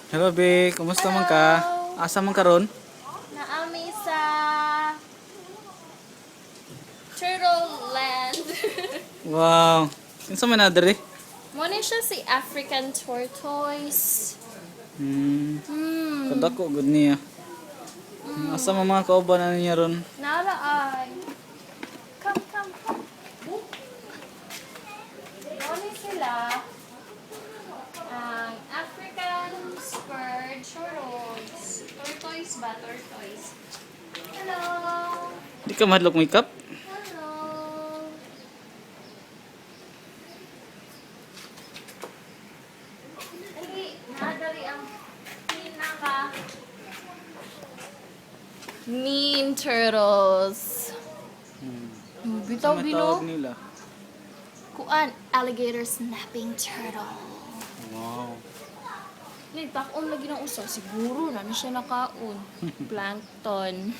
Hello, Be. Kumusta man ka? Asa man karon? Naami sa Turtle Land. Wow. Kinsa man na diri? Muna siya si African tortoise. Kadako gud niya. Asa man mga kauban na niya ron? Nara ay. Come, come, come. Muna sila. Ang African spurred tortoise. Tortoise ba? Tortoise. Hello. Di ka mahadlok makeup? Hello. Dali, nadali ang pinaka mean turtles. Bitaw Sa bino. tawag nila. Kuan, alligator snapping turtle. Wow. Nagtakon lagi ng usa siguro na siya nakaon. Plankton.